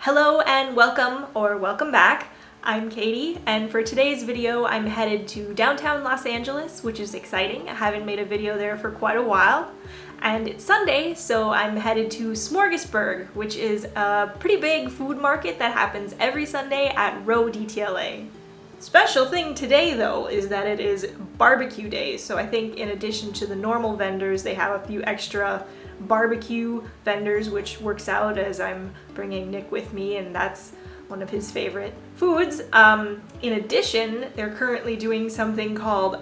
Hello and welcome, or welcome back. I'm Katie, and for today's video I'm headed to downtown Los Angeles, which is exciting. I haven't made a video there for quite a while. And it's Sunday, so I'm headed to Smorgasburg, which is a pretty big food market that happens every Sunday at Row DTLA. Special thing today though is that it is barbecue day, so I think in addition to the normal vendors, they have a few extra barbecue vendors, which works out as I'm bringing Nick with me, and that's one of his favorite foods. In addition, they're currently doing something called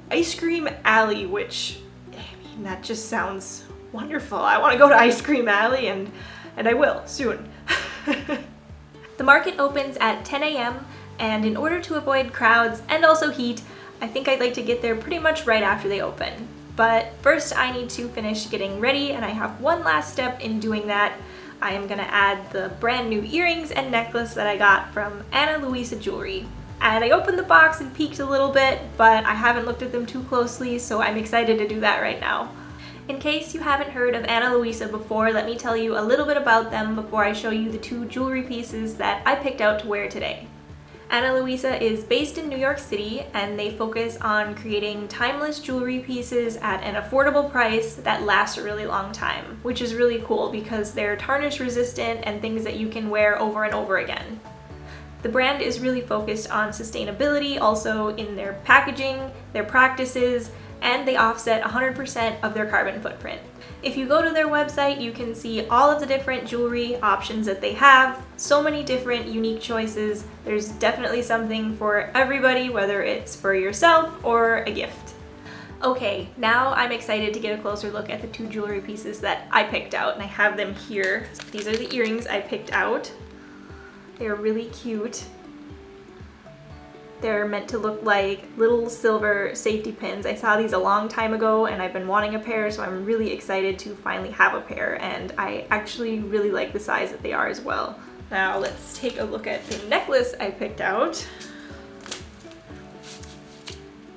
Ice Cream Alley, which, I mean, that just sounds wonderful. I want to go to Ice Cream Alley, and I will soon. The market opens at 10 a.m. and in order to avoid crowds and also heat, I think I'd like to get there pretty much right after they open. But first I need to finish getting ready, and I have one last step in doing that. I am gonna add the brand new earrings and necklace that I got from Luisa Jewelry. And I opened the box and peeked a little bit, but I haven't looked at them too closely, so I'm excited to do that right now. In case you haven't heard of Luisa before, let me tell you a little bit about them before I show you the two jewelry pieces that I picked out to wear today. Luisa is based in New York City, and they focus on creating timeless jewelry pieces at an affordable price that lasts a really long time, which is really cool because they're tarnish resistant and things that you can wear over and over again. The brand is really focused on sustainability also in their packaging, their practices, and they offset 100% of their carbon footprint. If you go to their website, you can see all of the different jewelry options that they have, so many different unique choices. There's definitely something for everybody, whether it's for yourself or a gift. Okay, now I'm excited to get a closer look at the two jewelry pieces that I picked out, and I have them here. These are the earrings I picked out. They're really cute. They're meant to look like little silver safety pins. I saw these a long time ago and I've been wanting a pair, so I'm really excited to finally have a pair, and I actually really like the size that they are as well. Now let's take a look at the necklace I picked out.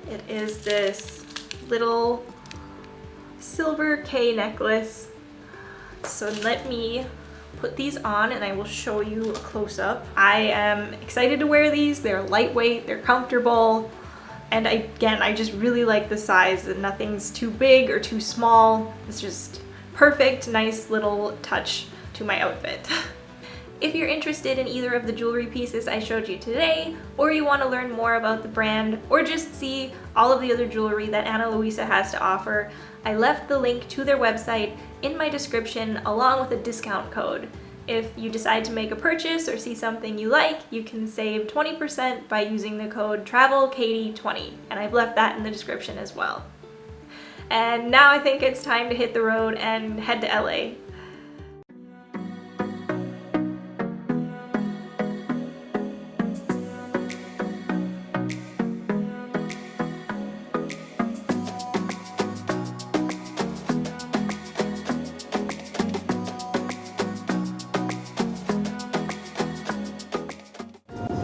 It is this little silver K necklace. So let me put these on and I will show you a close-up. I am excited to wear these. They're lightweight, they're comfortable, and I just really like the size. Nothing's too big or too small. It's just perfect, nice little touch to my outfit. If you're interested in either of the jewelry pieces I showed you today, or you want to learn more about the brand, or just see all of the other jewelry that Luisa has to offer, I left the link to their website in my description along with a discount code. If you decide to make a purchase or see something you like, you can save 20% by using the code TRAVELKATIE20, and I've left that in the description as well. And now I think it's time to hit the road and head to LA.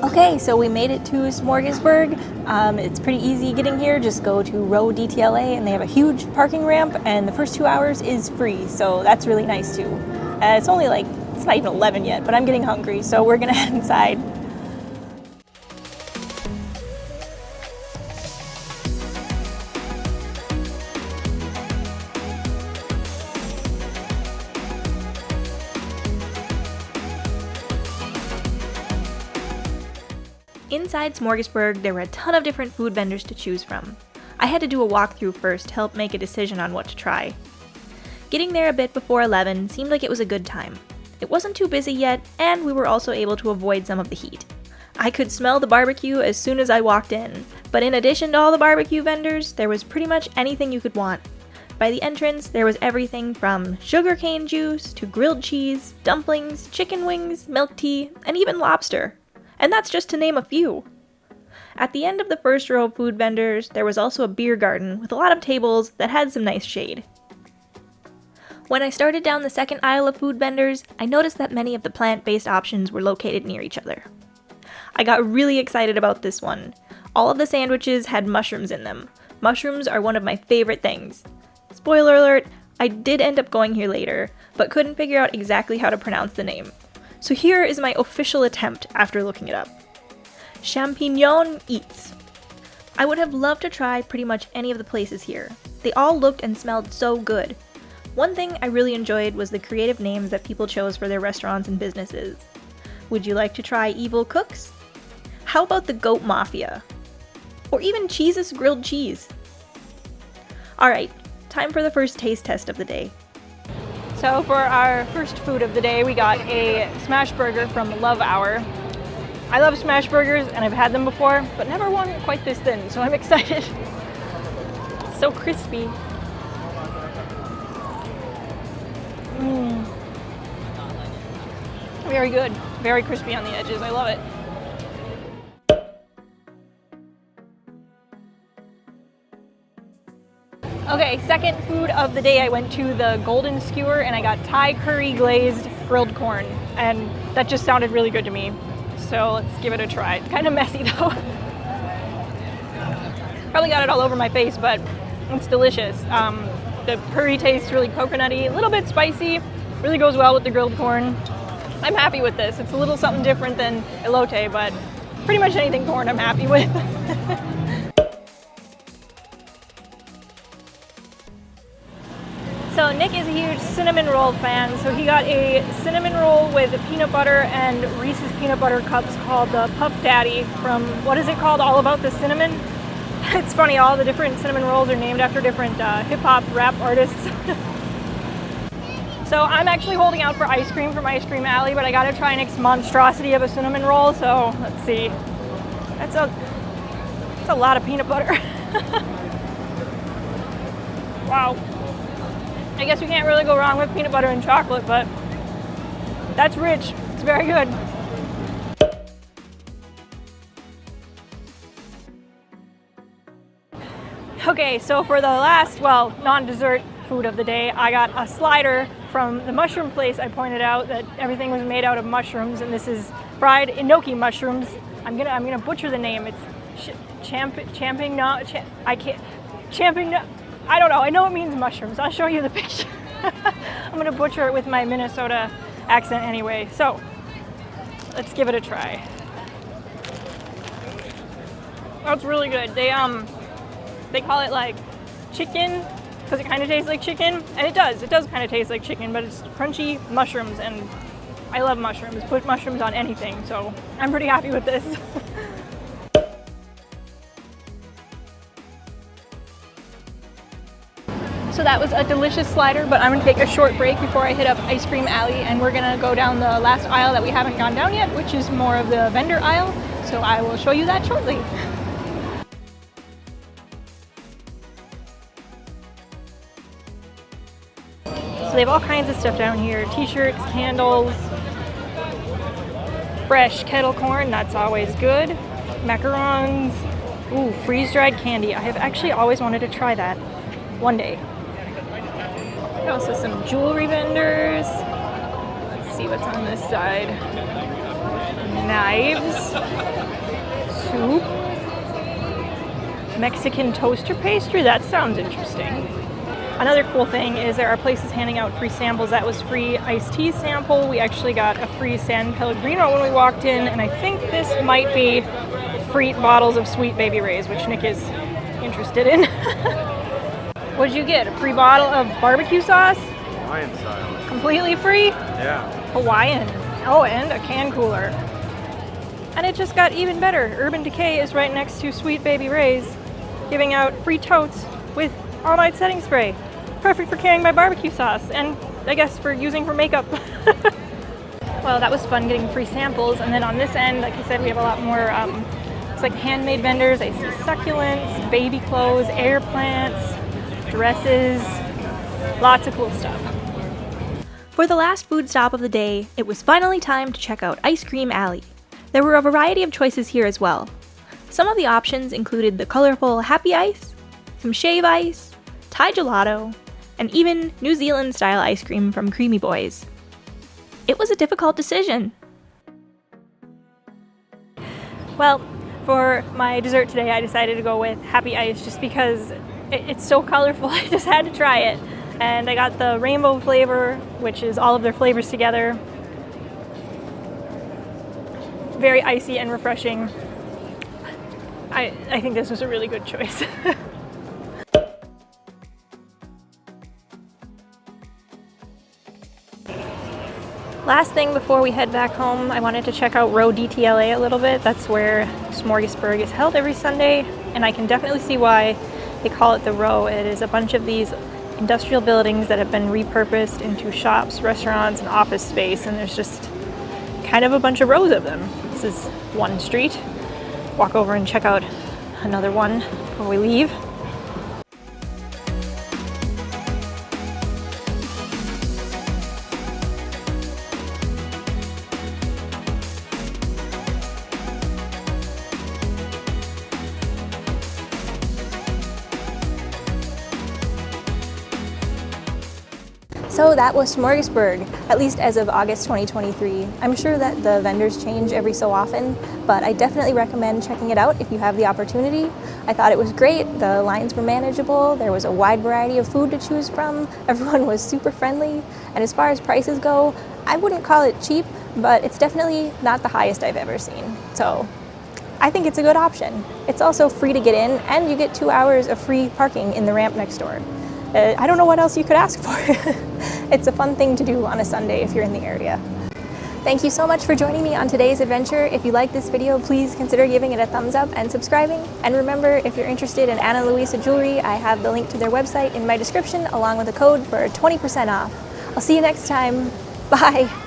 Okay, so we made it to Smorgasburg. It's pretty easy getting here. Just go to Row DTLA and they have a huge parking ramp, and the first 2 hours is free, so that's really nice too. It's only it's not even 11 yet, but I'm getting hungry, so we're gonna head inside. Inside Smorgasburg, there were a ton of different food vendors to choose from. I had to do a walkthrough first to help make a decision on what to try. Getting there a bit before 11 seemed like it was a good time. It wasn't too busy yet, and we were also able to avoid some of the heat. I could smell the barbecue as soon as I walked in, but in addition to all the barbecue vendors, there was pretty much anything you could want. By the entrance, there was everything from sugarcane juice to grilled cheese, dumplings, chicken wings, milk tea, and even lobster. And that's just to name a few. At the end of the first row of food vendors, there was also a beer garden with a lot of tables that had some nice shade. When I started down the second aisle of food vendors, I noticed that many of the plant-based options were located near each other. I got really excited about this one. All of the sandwiches had mushrooms in them. Mushrooms are one of my favorite things. Spoiler alert, I did end up going here later, but couldn't figure out exactly how to pronounce the name. So here is my official attempt after looking it up. Champignon Eats. I would have loved to try pretty much any of the places here. They all looked and smelled so good. One thing I really enjoyed was the creative names that people chose for their restaurants and businesses. Would you like to try Evil Cooks? How about the Goat Mafia? Or even Cheese's Grilled Cheese? Alright, time for the first taste test of the day. So for our first food of the day, we got a smash burger from Love Hour. I love smash burgers and I've had them before, but never one quite this thin, so I'm excited. It's so crispy. Very good. Very crispy on the edges. I love it. Okay, second food of the day, I went to the Golden Skewer and I got Thai curry glazed grilled corn, and that just sounded really good to me. So let's give it a try. It's kind of messy though. Probably got it all over my face, but it's delicious. The curry tastes really coconutty, a little bit spicy, really goes well with the grilled corn. I'm happy with this. It's a little something different than elote, but pretty much anything corn I'm happy with. So Nick is a huge cinnamon roll fan, so he got a cinnamon roll with peanut butter and Reese's peanut butter cups called the Puff Daddy from, what is it called, All About the Cinnamon? It's funny, all the different cinnamon rolls are named after different hip-hop rap artists. So I'm actually holding out for ice cream from Ice Cream Alley, but I gotta try Nick's monstrosity of a cinnamon roll, so let's see. That's a lot of peanut butter. Wow. I guess we can't really go wrong with peanut butter and chocolate, but that's rich. It's very good. Okay, so for the last, well, non-dessert food of the day, I got a slider from the mushroom place. I pointed out that everything was made out of mushrooms, and this is fried enoki mushrooms. I'm gonna butcher the name. It's Champignon. I don't know. I know it means mushrooms. I'll show you the picture. I'm gonna butcher it with my Minnesota accent anyway. So let's give it a try. That's really good. They call it like chicken because it kind of tastes like chicken, and it does kind of taste like chicken, but it's crunchy mushrooms, and I love mushrooms. Put mushrooms on anything, so I'm pretty happy with this. So that was a delicious slider, but I'm gonna take a short break before I hit up Ice Cream Alley, and we're gonna go down the last aisle that we haven't gone down yet, which is more of the vendor aisle. So I will show you that shortly. So they have all kinds of stuff down here. T-shirts, candles, fresh kettle corn, that's always good. Macarons, ooh, freeze-dried candy. I have actually always wanted to try that one day. Also some jewelry vendors. Let's see what's on this side. Knives, soup, Mexican toaster pastry. That sounds interesting. Another cool thing is there are places handing out free samples. That was free iced tea sample. We actually got a free San Pellegrino when we walked in, and I think this might be free bottles of Sweet Baby Ray's, which Nick is interested in. What'd you get? A free bottle of barbecue sauce? Hawaiian style. Completely free? Yeah. Hawaiian. Oh, and a can cooler. And it just got even better. Urban Decay is right next to Sweet Baby Ray's, giving out free totes with all-night setting spray. Perfect for carrying my barbecue sauce, and I guess for using for makeup. Well, that was fun getting free samples. And then on this end, like I said, we have a lot more, it's like handmade vendors. I see succulents, baby clothes, air plants, dresses, lots of cool stuff. For the last food stop of the day, it was finally time to check out Ice Cream Alley. There were a variety of choices here as well. Some of the options included the colorful Happy Ice, some shave ice, Thai gelato, and even New Zealand style ice cream from Creamy Boys. It was a difficult decision. Well, for my dessert today, I decided to go with Happy Ice just because it's so colorful. I just had to try it. And I got the rainbow flavor, which is all of their flavors together. very icy and refreshing. I think this was a really good choice. Last thing before we head back home, I wanted to check out Row DTLA a little bit. That's where Smorgasburg is held every Sunday, and I can definitely see why they call it the Row. It is a bunch of these industrial buildings that have been repurposed into shops, restaurants, and office space, and there's just kind of a bunch of rows of them. This is one street. Walk over and check out another one before we leave. So that was Smorgasburg, at least as of August 2023. I'm sure that the vendors change every so often, but I definitely recommend checking it out if you have the opportunity. I thought it was great. The lines were manageable. There was a wide variety of food to choose from. Everyone was super friendly. And as far as prices go, I wouldn't call it cheap, but it's definitely not the highest I've ever seen. So I think it's a good option. It's also free to get in, and you get 2 hours of free parking in the ramp next door. I don't know what else you could ask for. It's a fun thing to do on a Sunday if you're in the area. Thank you so much for joining me on today's adventure. If you like this video, please consider giving it a thumbs up and subscribing. And remember, if you're interested in Anna Luisa Jewelry, I have the link to their website in my description along with a code for 20% off. I'll see you next time. Bye!